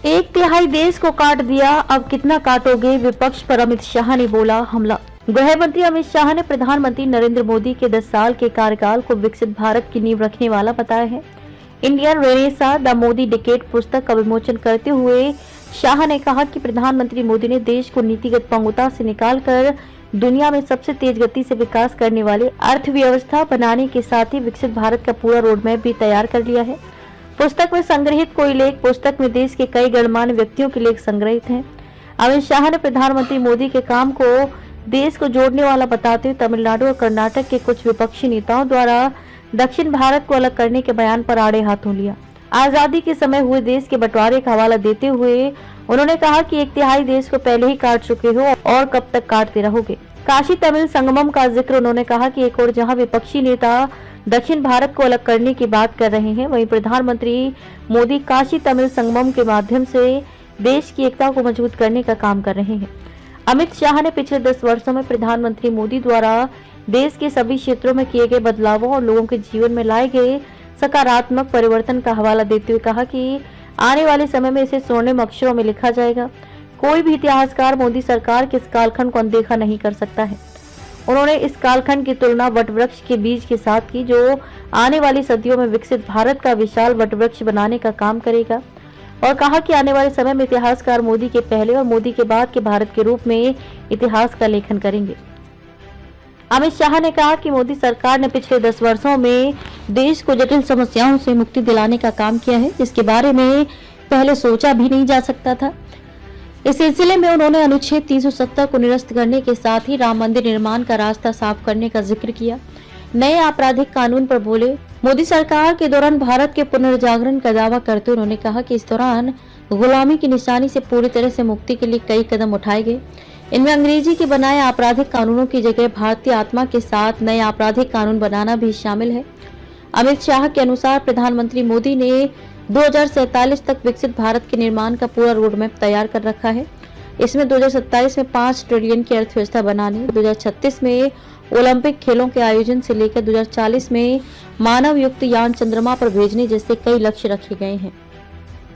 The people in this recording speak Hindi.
एक तिहाई देश को काट दिया, अब कितना काटोगे? विपक्ष पर अमित शाह ने बोला हमला। गृह मंत्री अमित शाह ने प्रधानमंत्री नरेंद्र मोदी के 10 साल के कार्यकाल को विकसित भारत की नींव रखने वाला बताया है। Indian renaissance the Modi decade पुस्तक का विमोचन करते हुए शाह ने कहा कि प्रधानमंत्री मोदी ने देश को नीतिगत पंगुता से निकालकर दुनिया में सबसे तेज गति से विकास करने वाले अर्थव्यवस्था बनाने के साथ ही विकसित भारत का पूरा रोड मैप भी तैयार कर लिया है। पुस्तक में संग्रहित कोई लेख पुस्तक में देश के कई गणमान्य व्यक्तियों के लेख संग्रहित हैं। अमित शाह ने प्रधानमंत्री मोदी के काम को देश को जोड़ने वाला बताते हुए तमिलनाडु और कर्नाटक के कुछ विपक्षी नेताओं द्वारा दक्षिण भारत को अलग करने के बयान पर आड़े हाथों लिया। आजादी के समय हुए देश के बंटवारे का हवाला देते हुए उन्होंने कहा कि एक तिहाई देश को पहले ही काट चुके हो और कब तक काटते रहोगे। काशी तमिल संगमम का जिक्र उन्होंने कहा कि एक और जहां विपक्षी नेता दक्षिण भारत को अलग करने की बात कर रहे हैं, वहीं प्रधानमंत्री मोदी काशी तमिल संगमम के माध्यम से देश की एकता को मजबूत करने का काम कर रहे हैं। अमित शाह ने पिछले 10 वर्षों में प्रधानमंत्री मोदी द्वारा देश के सभी क्षेत्रों में किए गए बदलावों और लोगों के जीवन में लाए गए सकारात्मक परिवर्तन का हवाला देते हुए कहा कि आने वाले समय में इसे स्वर्णिम अक्षरों में लिखा जाएगा। कोई भी इतिहासकार मोदी सरकार के इस कालखंड को अनदेखा नहीं कर सकता है। उन्होंने इस कालखंड की तुलना वटवृक्ष के बीज के साथ की, जो आने वाली सदियों में विकसित भारत का विशाल वटवृक्ष बनाने का काम करेगा, और कहा कि आने वाले समय में इतिहासकार मोदी के पहले और मोदी के बाद के भारत के रूप में इतिहास का लेखन करेंगे। अमित शाह ने कहा कि मोदी सरकार ने पिछले 10 वर्षों में देश को जटिल समस्याओं से मुक्ति दिलाने का काम किया है, जिसके बारे में पहले सोचा भी नहीं जा सकता था। इस सिलसिले में उन्होंने अनुच्छेद 370 को निरस्त करने के साथ ही राम मंदिर निर्माण का रास्ता साफ करने का जिक्र किया। नए आपराधिक कानून पर बोले। मोदी सरकार के दौरान भारत के पुनर्जागरण का दावा करते उन्होंने कहा कि इस दौरान गुलामी की निशानी से पूरी तरह से मुक्ति के लिए कई कदम उठाए गए। इनमें अंग्रेजी के बनाए आपराधिक कानूनों की जगह भारतीय आत्मा के साथ नए आपराधिक कानून बनाना भी शामिल है। अमित शाह के अनुसार प्रधानमंत्री मोदी ने 2047 तक विकसित भारत के निर्माण का पूरा रोड मैप तैयार कर रखा है। इसमें 2027 में 5 ट्रिलियन की अर्थव्यवस्था बनाने, 2036 में ओलंपिक खेलों के आयोजन से लेकर 2040 में मानव युक्त यान चंद्रमा पर भेजने जैसे कई लक्ष्य रखे गए हैं।